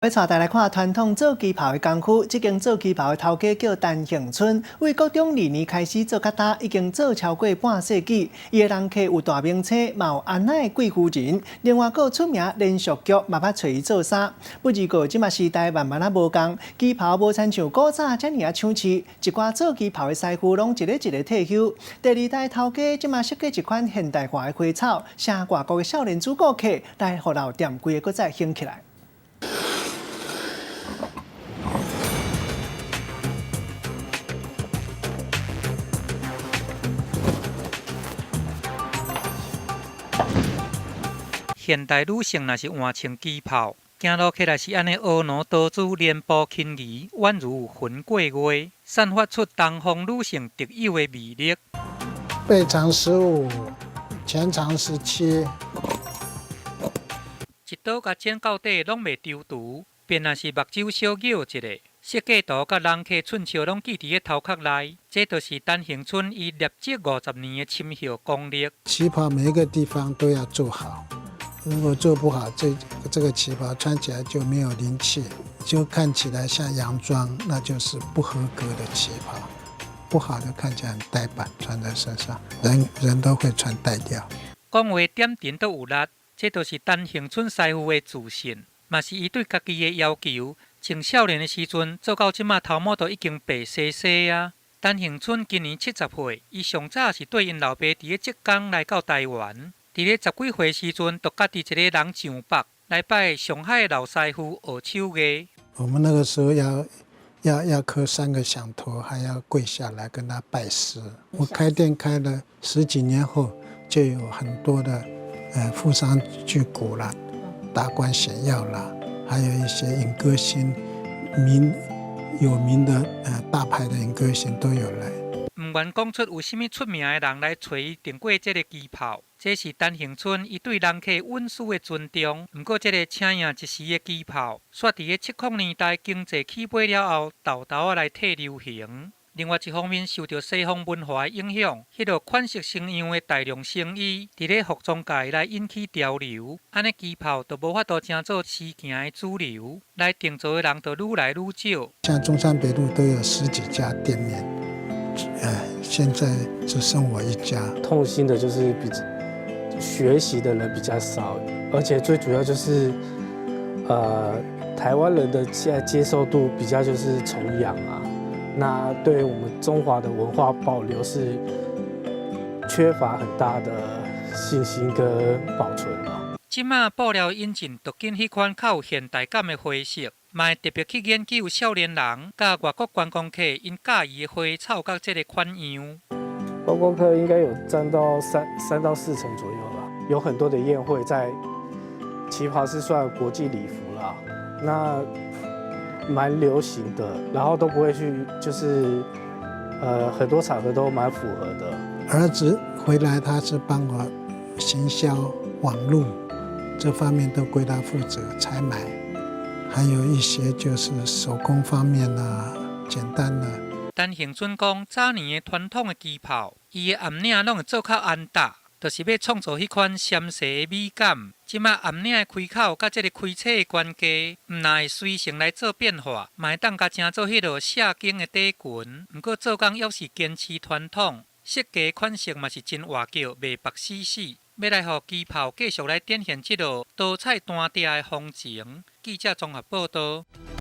要带大家来看传统做旗袍的工区，这间做旗袍的头家叫陈庆春，为国中2年开始做较大，已经做超过半世纪。伊的人客有大名车，嘛有安娜的贵夫人，另外还有出名连续剧，嘛捌找伊做衫。不过即马时代慢慢啊无共，旗袍无亲像古早遮尔啊抢市，一寡做旗袍的师傅拢一个一个退休。第2代头家即马设计一款现代化的花草，请外国的少年主顾客来互老店规个再兴起来。 现代女性若是换穿旗袍，行路起来是安尼婀娜多姿、脸部轻移，宛如云过月，散发出东方女性特有的魅力。背长15，前长17。一刀甲剪到底拢袂丢除，便若是目睭小咬一个。设计图甲人客寸笑拢记伫个头壳内，这就是陈恒春伊立职50年的深厚功力。旗袍每一个地方都要做好。 如果做不好，这个旗袍穿起来就没有灵气，就看起来像洋装，那就是不合格的旗袍。不好的看起来很呆板，穿在身上，人都会穿呆掉。讲话点点都有力，这就是陈恒春师傅的自信，嘛是伊对家己的要求。从少年的时阵做到即马头毛都已经白西西啊。陈恒春今年70岁，伊上早是对因老爸伫个浙江来到台湾。 伫咧10几岁时阵，就家己一个人上北来拜上海的老师傅学手艺。我们那个时候要磕3个响头，还要跪下来跟他拜师。我开店开了10几年后，就有很多的富商巨贾啦、达官显要啦，还有一些影歌星、有名的大牌的影歌星都有来。唔愿讲出有啥物出名的人来找伊订过这个旗袍。 这是陈恒春伊对人客稳事的尊重。不过，这个请赢一时的旗袍，煞伫个70年代经济起飞了后，豆豆啊来退流行。另外一方面，受到西方文化的影响，迄个款式像样的大量生意，伫咧服装界来引起潮流。安尼旗袍就无法度成做时行的主流，来定做的人就愈来愈少。像中山北路都有10几家店面，现在只剩我一家。痛心的就是学习的人比较少，而且最主要就是，台湾人的现在接受度比较就是崇洋啊，那对我们中华的文化保留是缺乏很大的信心跟保存啊。即马布料引进就紧迄款较有现代感的花色，嘛会特别去研究少年人甲外国观光客因介意的花草甲这个款样。 观光客应该有占到3到4成左右了，有很多的宴会在旗袍是算国际礼服啦，那蛮流行的，然后都不会去，就是很多场合都蛮符合的。儿子回来，他是帮我行销网络这方面都归他负责采买，还有一些就是手工方面啊，简单的。 陈恒春讲，早年的传统的旗袍，伊的暗领拢会做较安踏，就是要创造迄款纤细的美感。即马暗领的开口甲这个开车的关节，毋但会随性来做变化，嘛会当甲正做迄落射肩的底裙。毋过做工要是坚持传统，设计款式嘛是真活叫，袂白死死。要来互旗袍继续来展现这落多彩单调的风情。记者综合报道。